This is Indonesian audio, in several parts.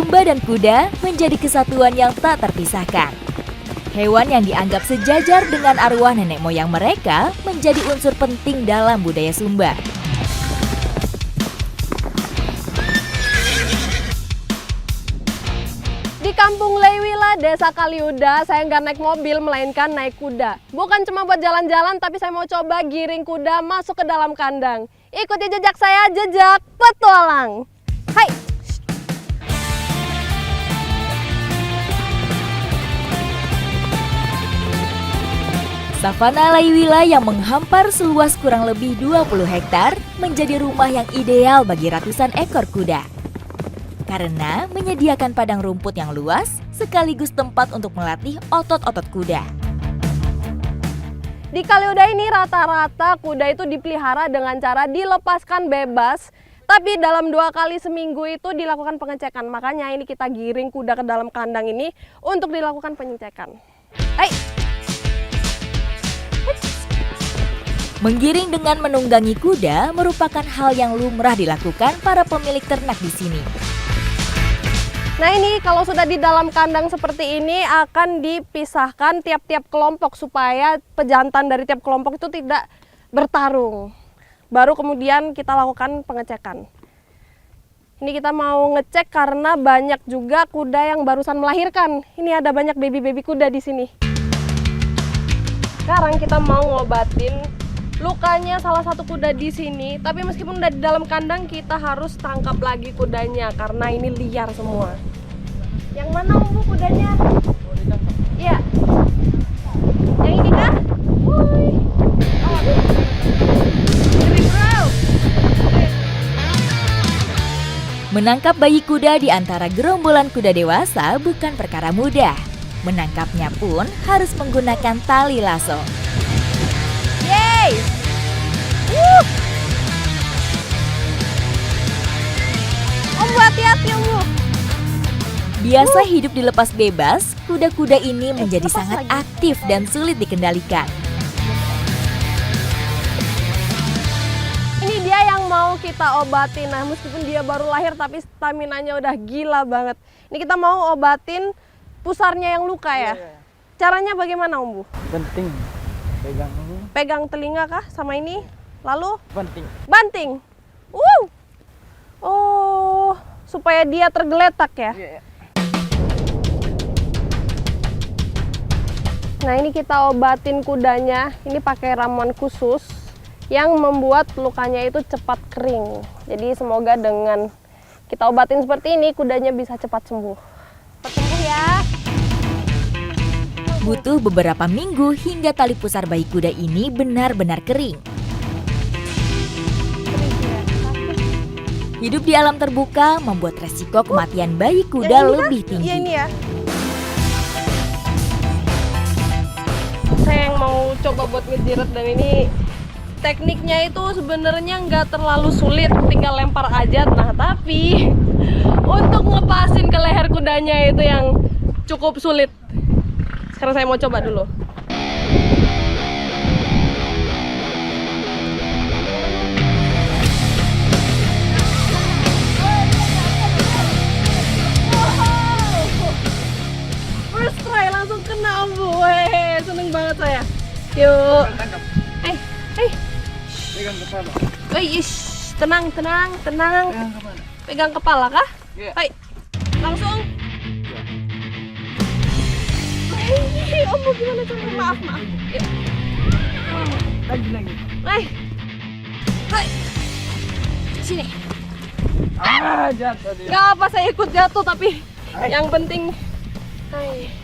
Sumba dan kuda menjadi kesatuan yang tak terpisahkan. Hewan yang dianggap sejajar dengan arwah nenek moyang mereka menjadi unsur penting dalam budaya Sumba. Di Kampung Leiwila, Desa Kaliuda, saya nggak naik mobil, melainkan naik kuda. Bukan cuma buat jalan-jalan, tapi saya mau coba giring kuda masuk ke dalam kandang. Ikuti jejak saya, jejak petualang. Hai! Savana Leiwila yang menghampar seluas kurang lebih 20 hektar menjadi rumah yang ideal bagi ratusan ekor kuda. Karena menyediakan padang rumput yang luas sekaligus tempat untuk melatih otot-otot kuda. Di Kaliuda ini rata-rata kuda itu dipelihara dengan cara dilepaskan bebas, tapi dalam 2 kali seminggu itu dilakukan pengecekan. Makanya ini kita giring kuda ke dalam kandang ini untuk dilakukan pengecekan. Hai! Menggiring dengan menunggangi kuda merupakan hal yang lumrah dilakukan para pemilik ternak di sini. Nah ini kalau sudah di dalam kandang seperti ini akan dipisahkan tiap-tiap kelompok supaya pejantan dari tiap kelompok itu tidak bertarung. Baru kemudian kita lakukan pengecekan. Ini kita mau ngecek karena banyak juga kuda yang barusan melahirkan. Ini ada banyak baby-baby kuda di sini. Sekarang kita mau ngobatin lukanya salah satu kuda di sini, tapi meskipun udah di dalam kandang kita harus tangkap lagi kudanya karena ini liar semua. Yang mana Bu kudanya? Iya. Yang ini kah? Woi. Oh. Ngeri, bro. Menangkap bayi kuda di antara gerombolan kuda dewasa bukan perkara mudah. Menangkapnya pun harus menggunakan tali lasso. Yeay! Om, hati-hati Om. Biasa hidup dilepas bebas, kuda-kuda ini menjadi sangat aktif dan sulit dikendalikan. Ini dia yang mau kita obatin. Nah, meskipun dia baru lahir tapi staminanya udah gila banget. Ini kita mau obatin pusarnya yang luka ya. Caranya bagaimana Om Bu? Penting pegang ini. Pegang telinga kah sama ini? Lalu Penting. banting. Oh, supaya dia tergeletak ya. Iya. Nah, ini kita obatin kudanya. Ini pakai ramuan khusus yang membuat lukanya itu cepat kering. Jadi semoga dengan kita obatin seperti ini kudanya bisa cepat sembuh. Cepat sembuh ya. Butuh beberapa minggu hingga tali pusar bayi kuda ini benar-benar kering. Hidup di alam terbuka membuat resiko kematian bayi kuda lebih tinggi. Iya ini ya. Saya yang mau coba buat ngejiret dan ini tekniknya itu sebenarnya nggak terlalu sulit, tinggal lempar aja. Nah tapi untuk ngepasin ke leher kudanya itu yang cukup sulit. Sekarang saya mau coba dulu. First try langsung kena Om Bu. Weh, seneng banget saya. Yuk. Pegang kepala. Tenang. Pegang kepala. Pegang kepala kah? Iya. Hai. Langsung. Om Bu gimana caranya? Maaf. Yuk. Lagi. Hai. Sini. Jatuh dia. Gak apa saya ikut jatuh tapi yang penting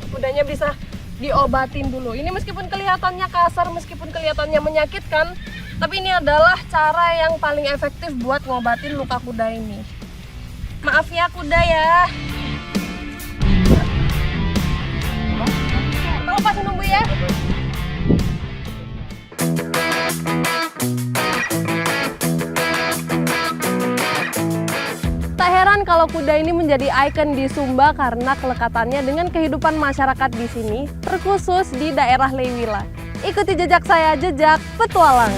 kudanya bisa diobatin dulu. Ini meskipun kelihatannya kasar, meskipun kelihatannya menyakitkan, tapi ini adalah cara yang paling efektif buat ngobatin luka kuda ini. Maaf ya kuda ya. Tolong pasti nunggu ya. Tak heran kalau kuda ini menjadi ikon di Sumba karena kelekatannya dengan kehidupan masyarakat di sini, terkhusus di daerah Leiwila. Ikuti jejak saya, jejak petualang.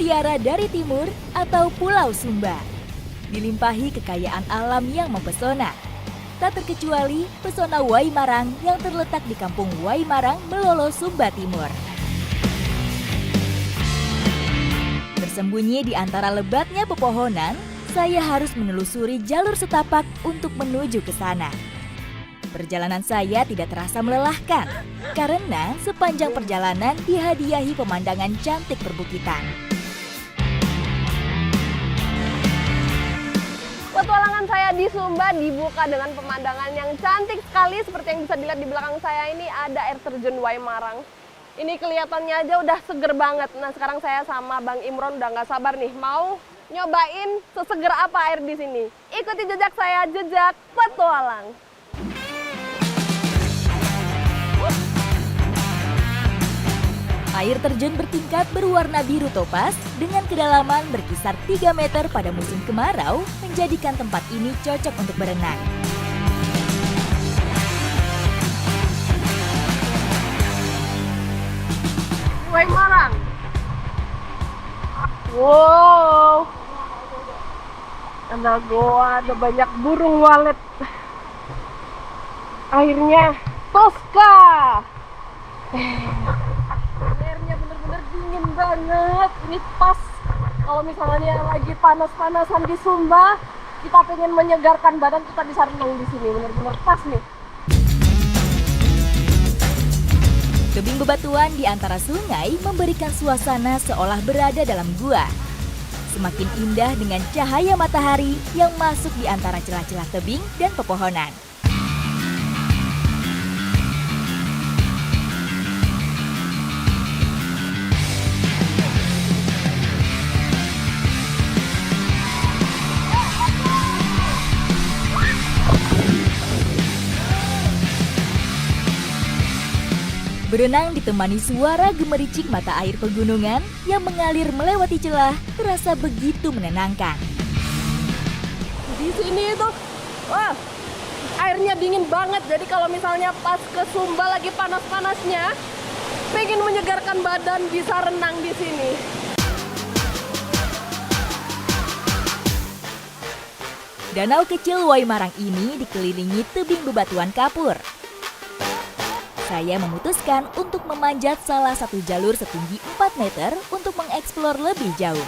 Mutiara dari Timur atau Pulau Sumba. Dilimpahi kekayaan alam yang mempesona. Tak terkecuali pesona Waimarang yang terletak di kampung Waimarang, Melolo, Sumba Timur. Bersembunyi di antara lebatnya pepohonan, saya harus menelusuri jalur setapak untuk menuju ke sana. Perjalanan saya tidak terasa melelahkan, karena sepanjang perjalanan dihadiahi pemandangan cantik perbukitan. Petualangan saya di Sumba dibuka dengan pemandangan yang cantik sekali. Seperti yang bisa dilihat di belakang saya ini ada air terjun Waimarang. Ini kelihatannya aja udah seger banget. Nah sekarang saya sama Bang Imron udah nggak sabar nih mau nyobain seseger apa air di sini. Ikuti jejak saya, jejak petualang. Air terjun bertingkat berwarna biru topas dengan kedalaman berkisar 3 meter pada musim kemarau menjadikan tempat ini cocok untuk berenang. Waimarang. Wow. Ada goa, ada banyak burung walet. Airnya Tosca. Airnya bener-bener dingin banget. Ini pas kalau misalnya lagi panas-panasan di Sumba, kita pengen menyegarkan badan, kita bisa renang di sini. Bener-bener pas nih. Tebing bebatuan di antara sungai memberikan suasana seolah berada dalam gua. Semakin indah dengan cahaya matahari yang masuk di antara celah-celah tebing dan pepohonan. Berenang ditemani suara gemericik mata air pegunungan yang mengalir melewati celah terasa begitu menenangkan. Di sini itu, wah, airnya dingin banget. Jadi kalau misalnya pas ke Sumba lagi panas-panasnya, pengen menyegarkan badan bisa renang di sini. Danau kecil Waimarang ini dikelilingi tebing bebatuan kapur. Saya memutuskan untuk memanjat salah satu jalur setinggi 4 meter untuk mengeksplor lebih jauh.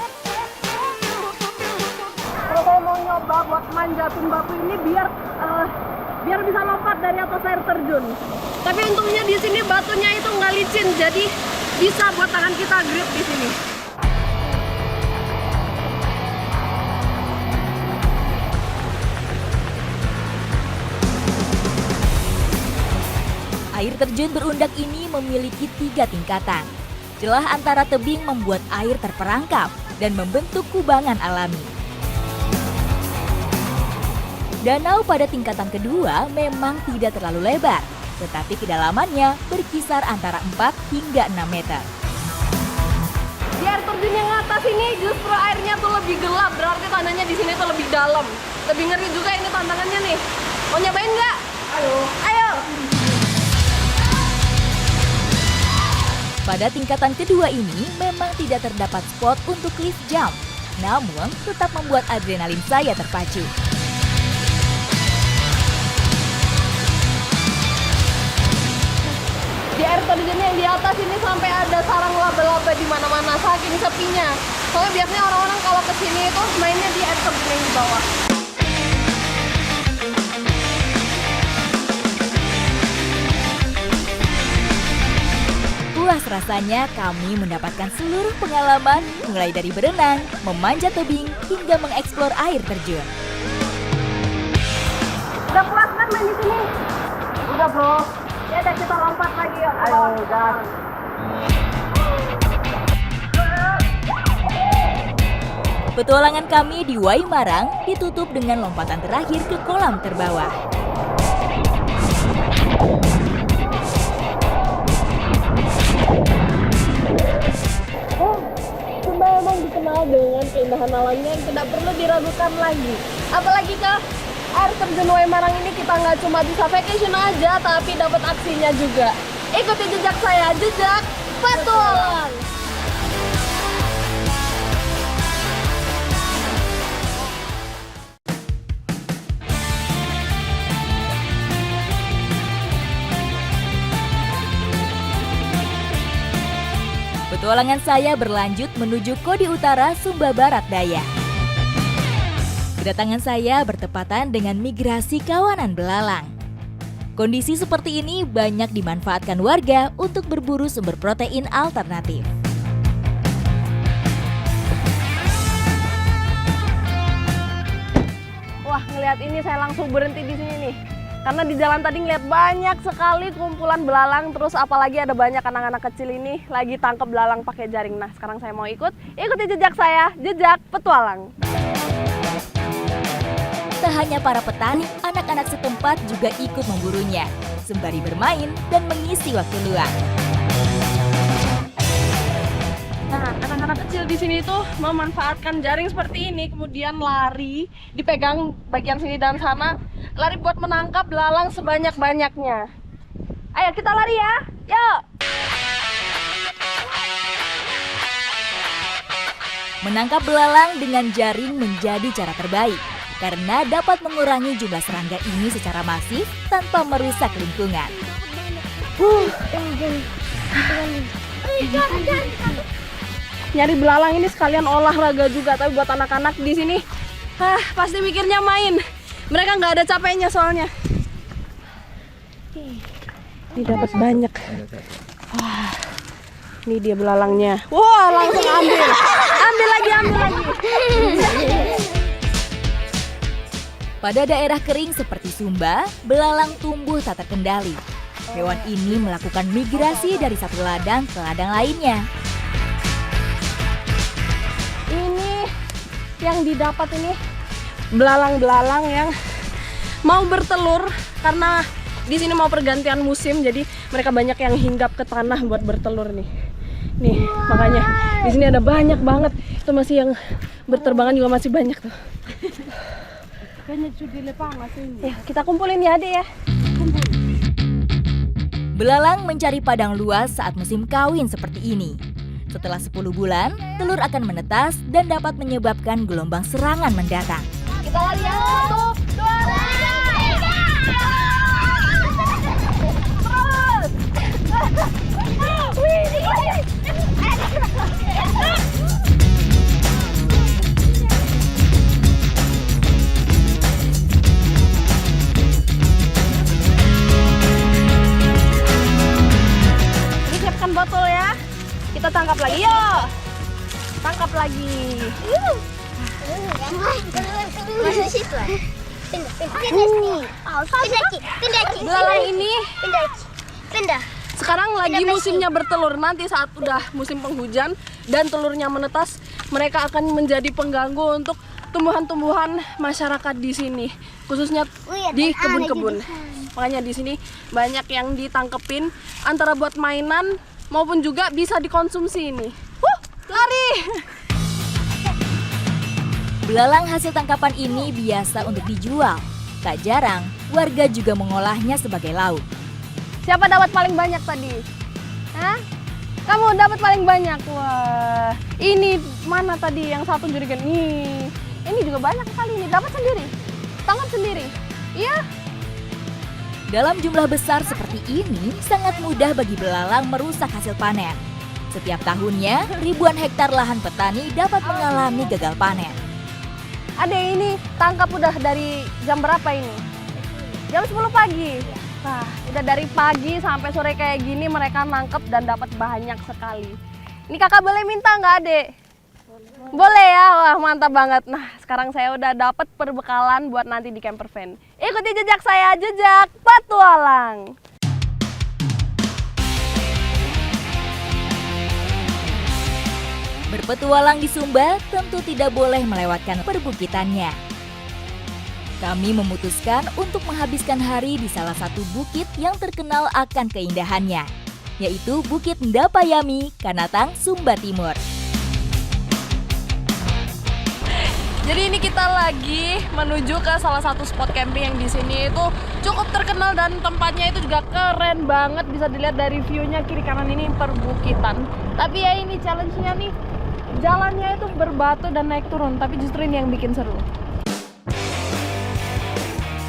Kalau saya mau nyoba buat manjatin batu ini biar bisa lompat dari atas air terjun. Tapi untungnya di sini batunya itu nggak licin, jadi bisa buat tangan kita grip di sini. Air terjun berundak ini memiliki 3 tingkatan. Celah antara tebing membuat air terperangkap dan membentuk kubangan alami. Danau pada tingkatan kedua memang tidak terlalu lebar, tetapi kedalamannya berkisar antara 4 hingga 6 meter. Di air terjun yang atas ini justru airnya tuh lebih gelap, berarti tandanya di sini tuh lebih dalam. Lebih ngeri juga ini tantangannya nih. Mau nyobain nggak? Ayo. Ayo. Pada tingkatan kedua ini memang tidak terdapat spot untuk cliff jump, namun tetap membuat adrenalin saya terpacu. Di air terjun yang di atas ini sampai ada sarang laba-laba di mana-mana saking sepinya. Soalnya biasanya orang-orang kalau kesini itu mainnya di air terjun yang di bawah. Puas rasanya kami mendapatkan seluruh pengalaman mulai dari berenang, memanjat tebing, hingga mengeksplor air terjun. Udah puas kan main di sini? Udah bro. Ya udah kita lompat lagi yuk. Ayo gas. Petualangan kami di Waimarang ditutup dengan lompatan terakhir ke kolam terbawah. Sumba memang dikenal dengan keindahan alamnya yang tidak perlu diragukan lagi. Apalagi ke air terjun Waimarang ini kita nggak cuma bisa vacation aja, tapi dapat aksinya juga. Ikuti jejak saya, jejak petualang. Petualangan saya berlanjut menuju Kodi Utara, Sumba Barat Daya. Kedatangan saya bertepatan dengan migrasi kawanan belalang. Kondisi seperti ini banyak dimanfaatkan warga untuk berburu sumber protein alternatif. Wah, ngelihat ini saya langsung berhenti di sini nih. Karena di jalan tadi ngeliat banyak sekali kumpulan belalang, terus apalagi ada banyak anak-anak kecil ini lagi tangkap belalang pakai jaring. Nah, sekarang saya mau ikuti jejak saya, jejak petualang. Tak hanya para petani, anak-anak setempat juga ikut memburunya, sembari bermain dan mengisi waktu luang. Nah, anak-anak kecil di sini tuh memanfaatkan jaring seperti ini, kemudian lari, dipegang bagian sini dan sana, lari buat menangkap belalang sebanyak-banyaknya. Ayo kita lari ya, yuk! Menangkap belalang dengan jaring menjadi cara terbaik, karena dapat mengurangi jumlah serangga ini secara masif tanpa merusak lingkungan. Nyari belalang ini sekalian olahraga juga, tapi buat anak-anak di sini, pasti mikirnya main. Mereka nggak ada capeknya soalnya. Ini dapat banyak. Wah, ini dia belalangnya. Wah, langsung ambil. Ambil lagi. Pada daerah kering seperti Sumba, belalang tumbuh tak terkendali. Hewan ini melakukan migrasi dari satu ladang ke ladang lainnya. Ini yang didapat ini belalang-belalang yang mau bertelur karena di sini mau pergantian musim, jadi mereka banyak yang hinggap ke tanah buat bertelur nih. Nih, makanya di sini ada banyak banget. Itu masih yang berterbangan juga masih banyak tuh. Ya, kita kumpulin ya, Adik ya. Belalang mencari padang luas saat musim kawin seperti ini. Setelah 10 bulan, telur akan menetas dan dapat menyebabkan gelombang serangan mendatang. Kita lari ya. 1, 2, 3. Siapkan botol ya. Kita tangkap lagi, yuk. Tangkap lagi. Masuk situ. Belalang ini Pindah. sekarang lagi musimnya bertelur. Nanti saat udah musim penghujan dan telurnya menetas, mereka akan menjadi pengganggu untuk tumbuhan-tumbuhan masyarakat di sini, khususnya di kebun-kebun. Makanya di sini banyak yang ditangkepin antara buat mainan maupun juga bisa dikonsumsi ini. Lari! Belalang hasil tangkapan ini biasa untuk dijual. Tak jarang, warga juga mengolahnya sebagai lauk. Siapa dapat paling banyak tadi? Hah? Kamu dapat paling banyak. Wah, ini mana tadi yang satu jurigan? Nih, ini juga banyak sekali nih. Dapat sendiri, tangkap sendiri. Iya. Dalam jumlah besar seperti ini, sangat mudah bagi belalang merusak hasil panen. Setiap tahunnya, ribuan hektar lahan petani dapat mengalami gagal panen. Adek, ini tangkap udah dari jam berapa ini? Jam 10 pagi. Wah, udah dari pagi sampai sore kayak gini mereka nangkep dan dapat banyak sekali. Ini kakak boleh minta nggak, Adek? Boleh ya, wah mantap banget. Nah, sekarang saya udah dapat perbekalan buat nanti di camper van. Ikuti jejak saya, jejak petualang. Berpetualang di Sumba tentu tidak boleh melewatkan perbukitannya. Kami memutuskan untuk menghabiskan hari di salah satu bukit yang terkenal akan keindahannya, yaitu Bukit Ndapayami, Kanatang, Sumba Timur. Jadi ini kita lagi menuju ke salah satu spot camping yang di sini itu cukup terkenal dan tempatnya itu juga keren banget. Bisa dilihat dari view-nya kiri kanan ini perbukitan. Tapi ya ini challenge-nya nih, jalannya itu berbatu dan naik turun, tapi justru ini yang bikin seru.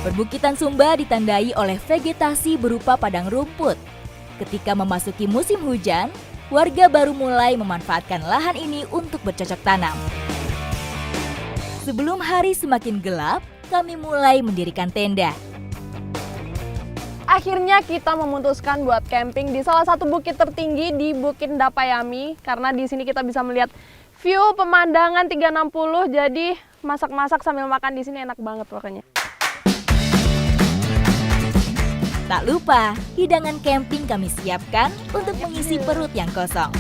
Perbukitan Sumba ditandai oleh vegetasi berupa padang rumput. Ketika memasuki musim hujan, warga baru mulai memanfaatkan lahan ini untuk bercocok tanam. Sebelum hari semakin gelap, kami mulai mendirikan tenda. Akhirnya kita memutuskan buat camping di salah satu bukit tertinggi di Bukit Ndapayami karena di sini kita bisa melihat view pemandangan 360. Jadi masak-masak sambil makan di sini enak banget pokoknya. Tak lupa, hidangan camping kami siapkan untuk mengisi perut yang kosong.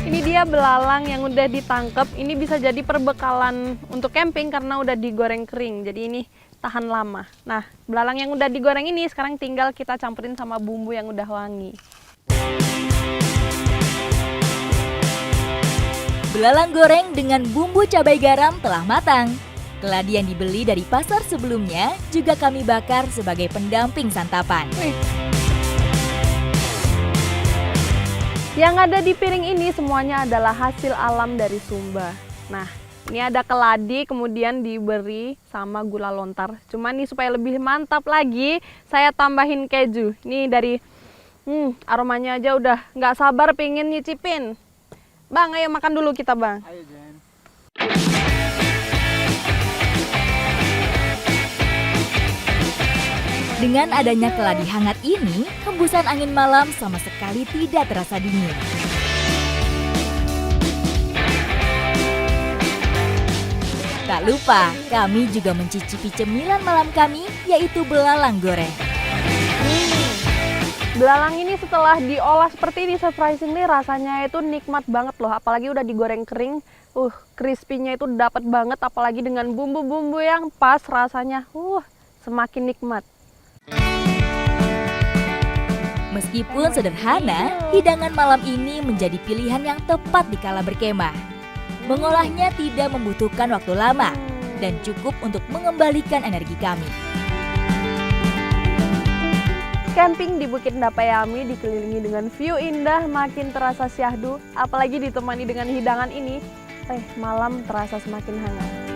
Ini dia belalang yang udah ditangkap. Ini bisa jadi perbekalan untuk camping karena udah digoreng kering. Jadi ini tahan lama. Nah, belalang yang udah digoreng ini sekarang tinggal kita campurin sama bumbu yang udah wangi. Belalang goreng dengan bumbu cabai garam telah matang. Keladi yang dibeli dari pasar sebelumnya juga kami bakar sebagai pendamping santapan. Yang ada di piring ini semuanya adalah hasil alam dari Sumba. Nah, ini ada keladi kemudian diberi sama gula lontar. Cuman nih supaya lebih mantap lagi, saya tambahin keju. Ini dari aromanya aja udah nggak sabar pengen nyicipin. Bang, ayo makan dulu kita, Bang. Ayo, Jen. Dengan adanya keladi hangat ini, hembusan angin malam sama sekali tidak terasa dingin. Tak lupa, kami juga mencicipi cemilan malam kami, yaitu belalang goreng. Belalang ini setelah diolah seperti ini, surprisingly rasanya itu nikmat banget loh. Apalagi udah digoreng kering, crispy-nya itu dapat banget. Apalagi dengan bumbu-bumbu yang pas rasanya, semakin nikmat. Meskipun sederhana, hidangan malam ini menjadi pilihan yang tepat dikala berkemah. Mengolahnya tidak membutuhkan waktu lama dan cukup untuk mengembalikan energi kami. Camping di Bukit Ndapayami dikelilingi dengan view indah makin terasa syahdu, apalagi ditemani dengan hidangan ini, malam terasa semakin hangat.